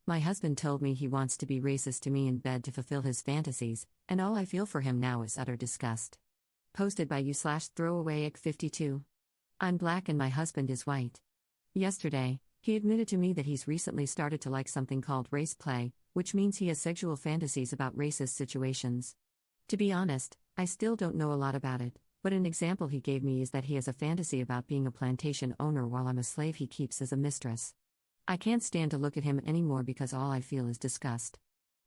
My husband told me he wants to be racist to me in bed to fulfill his fantasies, and all I feel for him now is utter disgust. Posted by you/throwawayegg52. I'm black and my husband is white. Yesterday, he admitted to me that he's recently started to like something called race play, which means he has sexual fantasies about racist situations. To be honest, I still don't know a lot about it, but an example he gave me is that he has a fantasy about being a plantation owner while I'm a slave he keeps as a mistress. I can't stand to look at him anymore because all I feel is disgust.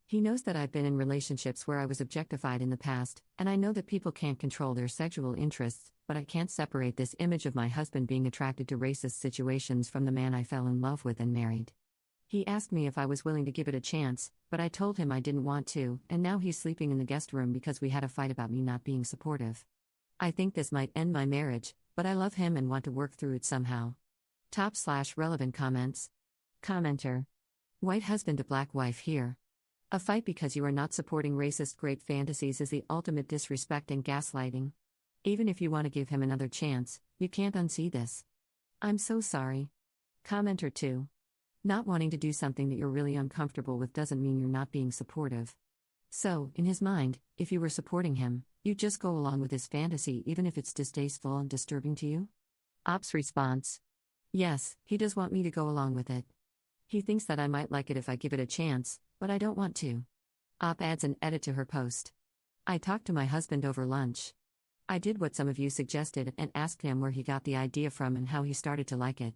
He knows that I've been in relationships where I was objectified in the past, and I know that people can't control their sexual interests, but I can't separate this image of my husband being attracted to racist situations from the man I fell in love with and married. He asked me if I was willing to give it a chance, but I told him I didn't want to, and now he's sleeping in the guest room because we had a fight about me not being supportive. I think this might end my marriage, but I love him and want to work through it somehow. Top/relevant comments. Commenter. White husband to black wife here. A fight because you are not supporting racist great fantasies is the ultimate disrespect and gaslighting. Even if you want to give him another chance, you can't unsee this. I'm so sorry. Commenter 2. Not wanting to do something that you're really uncomfortable with doesn't mean you're not being supportive. So, in his mind, if you were supporting him, you'd just go along with his fantasy even if it's distasteful and disturbing to you? Op's response. Yes, he does want me to go along with it. He thinks that I might like it if I give it a chance, but I don't want to. Op adds an edit to her post. I talked to my husband over lunch. I did what some of you suggested and asked him where he got the idea from and how he started to like it.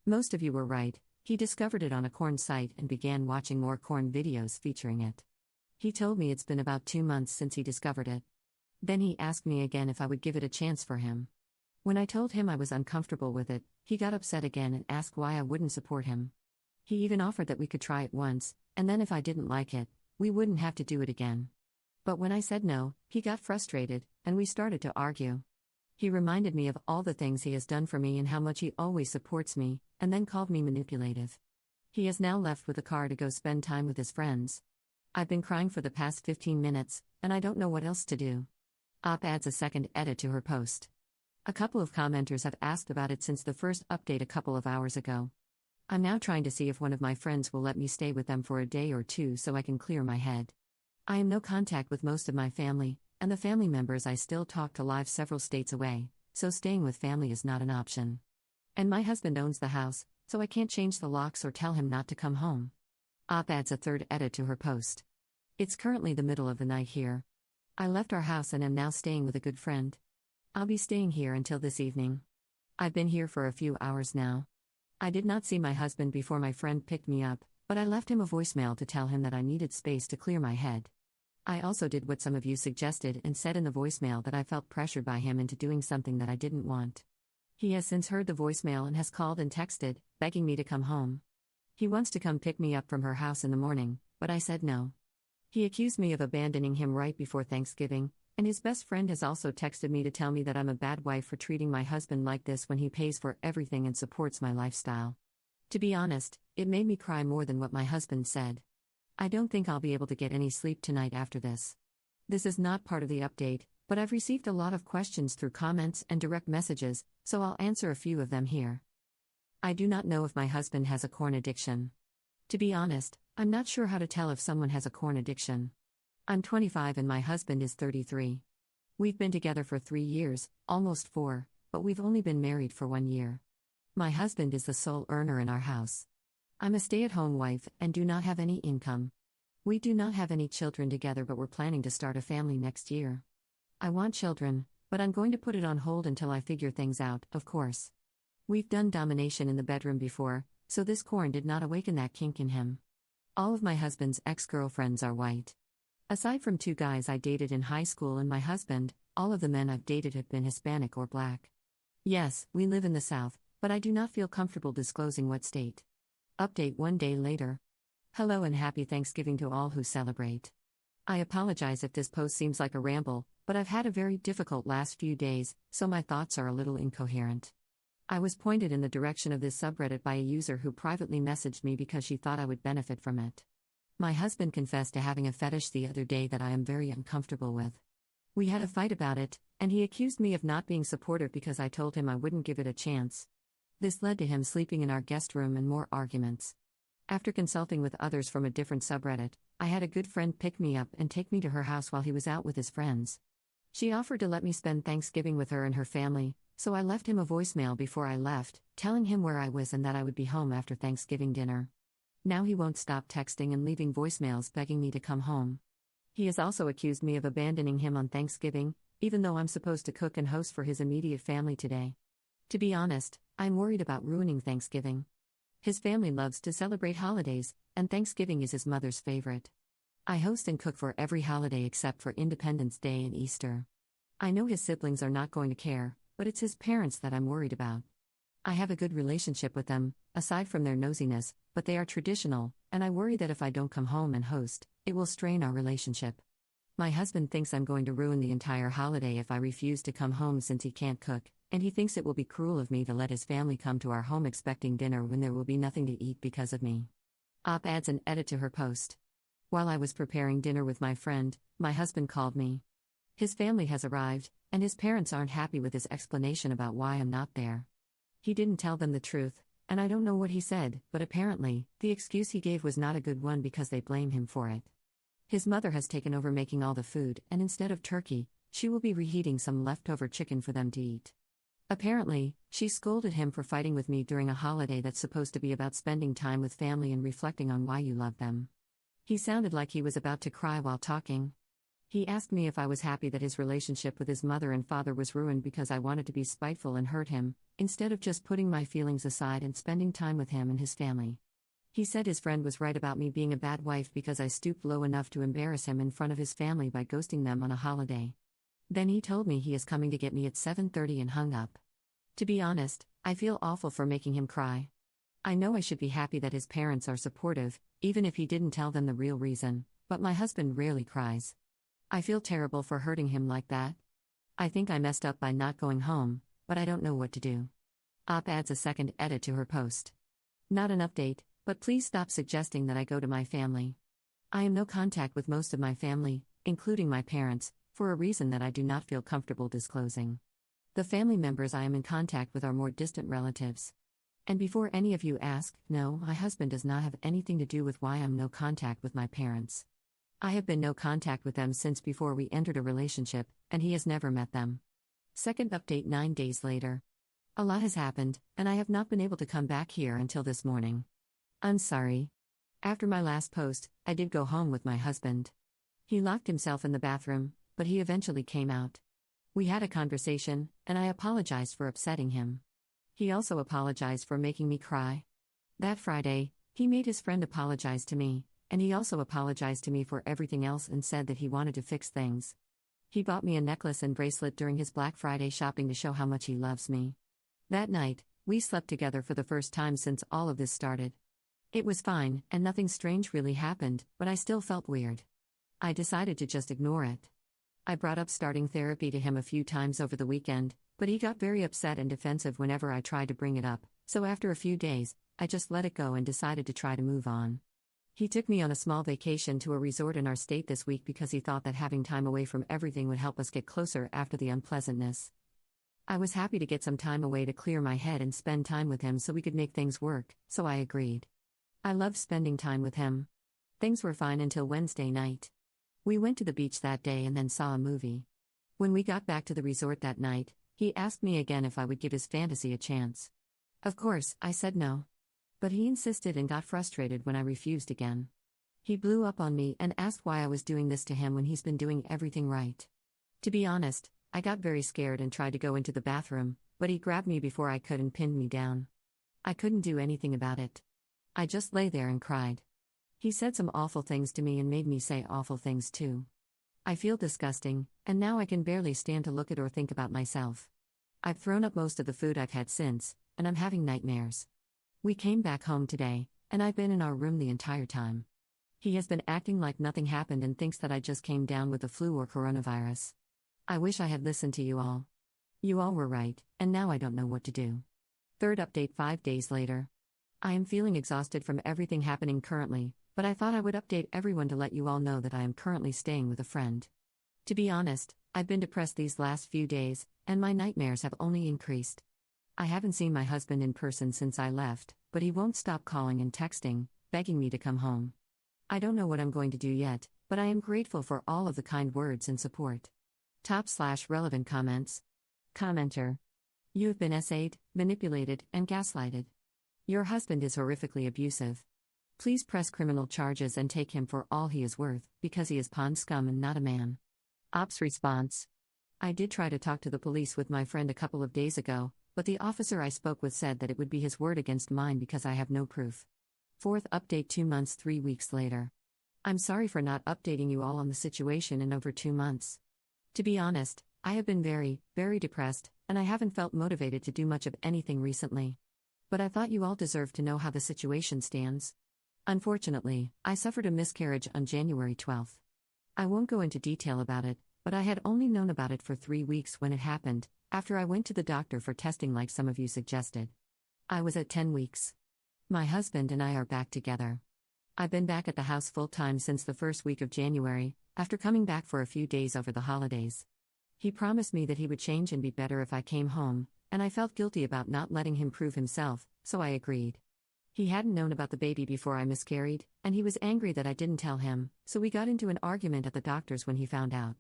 Most of you were right, he discovered it on a corn site and began watching more corn videos featuring it. He told me it's been about 2 months since he discovered it. Then he asked me again if I would give it a chance for him. When I told him I was uncomfortable with it, he got upset again and asked why I wouldn't support him. He even offered that we could try it once, and then if I didn't like it, we wouldn't have to do it again. But when I said no, he got frustrated, and we started to argue. He reminded me of all the things he has done for me and how much he always supports me, and then called me manipulative. He has now left with a car to go spend time with his friends. I've been crying for the past 15 minutes, and I don't know what else to do. Op adds a second edit to her post. A couple of commenters have asked about it since the first update a couple of hours ago. I'm now trying to see if one of my friends will let me stay with them for a day or two so I can clear my head. I am no contact with most of my family, and the family members I still talk to live several states away, so staying with family is not an option. And my husband owns the house, so I can't change the locks or tell him not to come home. Op adds a third edit to her post. It's currently the middle of the night here. I left our house and am now staying with a good friend. I'll be staying here until this evening. I've been here for a few hours now. I did not see my husband before my friend picked me up, but I left him a voicemail to tell him that I needed space to clear my head. I also did what some of you suggested and said in the voicemail that I felt pressured by him into doing something that I didn't want. He has since heard the voicemail and has called and texted, begging me to come home. He wants to come pick me up from her house in the morning, but I said no. He accused me of abandoning him right before Thanksgiving, and his best friend has also texted me to tell me that I'm a bad wife for treating my husband like this when he pays for everything and supports my lifestyle. To be honest, it made me cry more than what my husband said. I don't think I'll be able to get any sleep tonight after this. This is not part of the update, but I've received a lot of questions through comments and direct messages, so I'll answer a few of them here. I do not know if my husband has a corn addiction. To be honest, I'm not sure how to tell if someone has a corn addiction. I'm 25 and my husband is 33. We've been together for 3 years, almost 4, but we've only been married for 1 year. My husband is the sole earner in our house. I'm a stay-at-home wife and do not have any income. We do not have any children together, but we're planning to start a family next year. I want children, but I'm going to put it on hold until I figure things out, of course. We've done domination in the bedroom before, so this corn did not awaken that kink in him. All of my husband's ex-girlfriends are white. Aside from 2 guys I dated in high school and my husband, all of the men I've dated have been Hispanic or black. Yes, we live in the South, but I do not feel comfortable disclosing what state. Update 1 day later. Hello and happy Thanksgiving to all who celebrate. I apologize if this post seems like a ramble, but I've had a very difficult last few days, so my thoughts are a little incoherent. I was pointed in the direction of this subreddit by a user who privately messaged me because she thought I would benefit from it. My husband confessed to having a fetish the other day that I am very uncomfortable with. We had a fight about it, and he accused me of not being supportive because I told him I wouldn't give it a chance. This led to him sleeping in our guest room and more arguments. After consulting with others from a different subreddit, I had a good friend pick me up and take me to her house while he was out with his friends. She offered to let me spend Thanksgiving with her and her family, so I left him a voicemail before I left, telling him where I was and that I would be home after Thanksgiving dinner. Now he won't stop texting and leaving voicemails begging me to come home. He has also accused me of abandoning him on Thanksgiving, even though I'm supposed to cook and host for his immediate family today. To be honest, I'm worried about ruining Thanksgiving. His family loves to celebrate holidays, and Thanksgiving is his mother's favorite. I host and cook for every holiday except for Independence Day and Easter. I know his siblings are not going to care, but it's his parents that I'm worried about. I have a good relationship with them, aside from their nosiness, but they are traditional, and I worry that if I don't come home and host, it will strain our relationship. My husband thinks I'm going to ruin the entire holiday if I refuse to come home since he can't cook, and he thinks it will be cruel of me to let his family come to our home expecting dinner when there will be nothing to eat because of me. Op adds an edit to her post. While I was preparing dinner with my friend, my husband called me. His family has arrived, and his parents aren't happy with his explanation about why I'm not there. He didn't tell them the truth, and I don't know what he said, but apparently, the excuse he gave was not a good one because they blame him for it. His mother has taken over making all the food, and instead of turkey, she will be reheating some leftover chicken for them to eat. Apparently, she scolded him for fighting with me during a holiday that's supposed to be about spending time with family and reflecting on why you love them. He sounded like he was about to cry while talking. He asked me if I was happy that his relationship with his mother and father was ruined because I wanted to be spiteful and hurt him, instead of just putting my feelings aside and spending time with him and his family. He said his friend was right about me being a bad wife because I stooped low enough to embarrass him in front of his family by ghosting them on a holiday. Then he told me he is coming to get me at 7:30 and hung up. To be honest, I feel awful for making him cry. I know I should be happy that his parents are supportive, even if he didn't tell them the real reason, but my husband rarely cries. I feel terrible for hurting him like that. I think I messed up by not going home, but I don't know what to do. Op adds a second edit to her post. Not an update, but please stop suggesting that I go to my family. I am no contact with most of my family, including my parents, for a reason that I do not feel comfortable disclosing. The family members I am in contact with are more distant relatives. And before any of you ask, no, my husband does not have anything to do with why I'm no contact with my parents. I have been no contact with them since before we entered a relationship, and he has never met them. Second update 9 days later. A lot has happened, and I have not been able to come back here until this morning. I'm sorry. After my last post, I did go home with my husband. He locked himself in the bathroom, but he eventually came out. We had a conversation, and I apologized for upsetting him. He also apologized for making me cry. That Friday, he made his friend apologize to me, and he also apologized to me for everything else and said that he wanted to fix things. He bought me a necklace and bracelet during his Black Friday shopping to show how much he loves me. That night, we slept together for the first time since all of this started. It was fine, and nothing strange really happened, but I still felt weird. I decided to just ignore it. I brought up starting therapy to him a few times over the weekend, but he got very upset and defensive whenever I tried to bring it up, so after a few days, I just let it go and decided to try to move on. He took me on a small vacation to a resort in our state this week because he thought that having time away from everything would help us get closer after the unpleasantness. I was happy to get some time away to clear my head and spend time with him so we could make things work, so I agreed. I loved spending time with him. Things were fine until Wednesday night. We went to the beach that day and then saw a movie. When we got back to the resort that night, he asked me again if I would give his fantasy a chance. Of course, I said no. But he insisted and got frustrated when I refused again. He blew up on me and asked why I was doing this to him when he's been doing everything right. To be honest, I got very scared and tried to go into the bathroom, but he grabbed me before I could and pinned me down. I couldn't do anything about it. I just lay there and cried. He said some awful things to me and made me say awful things too. I feel disgusting, and now I can barely stand to look at or think about myself. I've thrown up most of the food I've had since, and I'm having nightmares. We came back home today, and I've been in our room the entire time. He has been acting like nothing happened and thinks that I just came down with the flu or coronavirus. I wish I had listened to you all. You all were right, and now I don't know what to do. Third update 5 days later. I am feeling exhausted from everything happening currently, but I thought I would update everyone to let you all know that I am currently staying with a friend. To be honest, I've been depressed these last few days, and my nightmares have only increased. I haven't seen my husband in person since I left, but he won't stop calling and texting, begging me to come home. I don't know what I'm going to do yet, but I am grateful for all of the kind words and support. Top/relevant comments. Commenter. You have been essayed, manipulated, and gaslighted. Your husband is horrifically abusive. Please press criminal charges and take him for all he is worth, because he is pond scum and not a man. Ops response. I did try to talk to the police with my friend a couple of days ago, but the officer I spoke with said that it would be his word against mine because I have no proof. Fourth update 2 months 3 weeks later. I'm sorry for not updating you all on the situation in over 2 months. To be honest, I have been very, very depressed, and I haven't felt motivated to do much of anything recently. But I thought you all deserved to know how the situation stands. Unfortunately, I suffered a miscarriage on January 12th. I won't go into detail about it, but I had only known about it for 3 weeks when it happened, after I went to the doctor for testing like some of you suggested. I was at 10 weeks. My husband and I are back together. I've been back at the house full-time since the first week of January, after coming back for a few days over the holidays. He promised me that he would change and be better if I came home, and I felt guilty about not letting him prove himself, so I agreed. He hadn't known about the baby before I miscarried, and he was angry that I didn't tell him, so we got into an argument at the doctor's when he found out.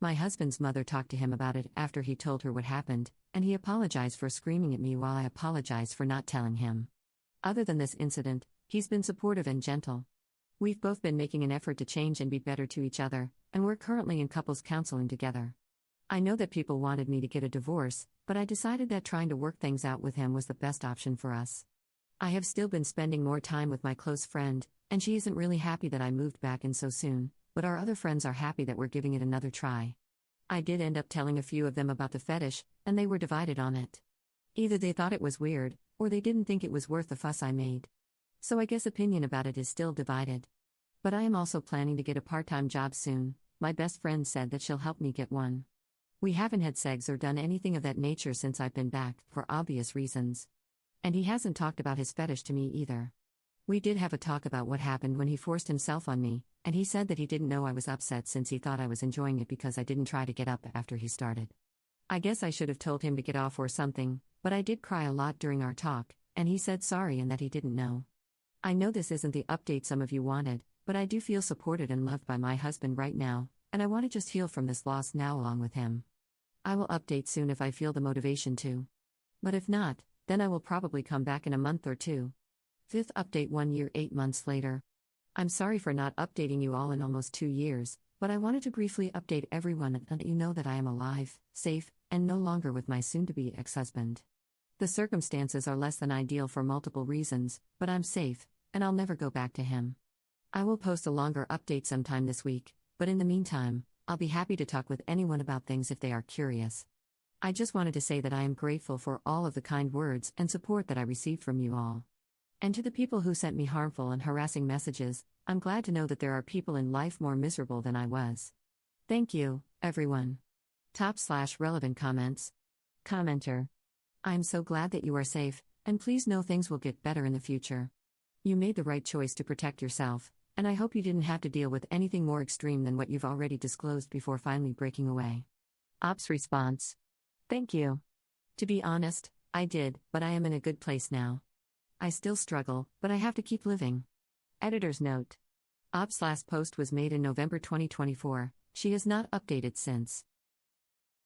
My husband's mother talked to him about it after he told her what happened, and he apologized for screaming at me while I apologized for not telling him. Other than this incident, he's been supportive and gentle. We've both been making an effort to change and be better to each other, and we're currently in couples counseling together. I know that people wanted me to get a divorce, but I decided that trying to work things out with him was the best option for us. I have still been spending more time with my close friend, and she isn't really happy that I moved back in so soon, but our other friends are happy that we're giving it another try. I did end up telling a few of them about the fetish, and they were divided on it. Either they thought it was weird, or they didn't think it was worth the fuss I made. So I guess opinion about it is still divided. But I am also planning to get a part-time job soon. My best friend said that she'll help me get one. We haven't had sex or done anything of that nature since I've been back, for obvious reasons. And he hasn't talked about his fetish to me either. We did have a talk about what happened when he forced himself on me, and he said that he didn't know I was upset since he thought I was enjoying it because I didn't try to get up after he started. I guess I should have told him to get off or something, but I did cry a lot during our talk, and he said sorry and that he didn't know. I know this isn't the update some of you wanted, but I do feel supported and loved by my husband right now, and I want to just heal from this loss now along with him. I will update soon if I feel the motivation to. But if not, then I will probably come back in a month or two. Fifth update 1 year 8 months later. I'm sorry for not updating you all in almost 2 years, but I wanted to briefly update everyone and let you know that I am alive, safe, and no longer with my soon-to-be ex-husband. The circumstances are less than ideal for multiple reasons, but I'm safe, and I'll never go back to him. I will post a longer update sometime this week, but in the meantime, I'll be happy to talk with anyone about things if they are curious. I just wanted to say that I am grateful for all of the kind words and support that I received from you all. And to the people who sent me harmful and harassing messages, I'm glad to know that there are people in life more miserable than I was. Thank you, everyone. Top/relevant comments. Commenter. I'm so glad that you are safe, and please know things will get better in the future. You made the right choice to protect yourself, and I hope you didn't have to deal with anything more extreme than what you've already disclosed before finally breaking away. Ops response. Thank you. To be honest, I did, but I am in a good place now. I still struggle, but I have to keep living. Editor's note. Ops' last post was made in November 2024. She has not updated since.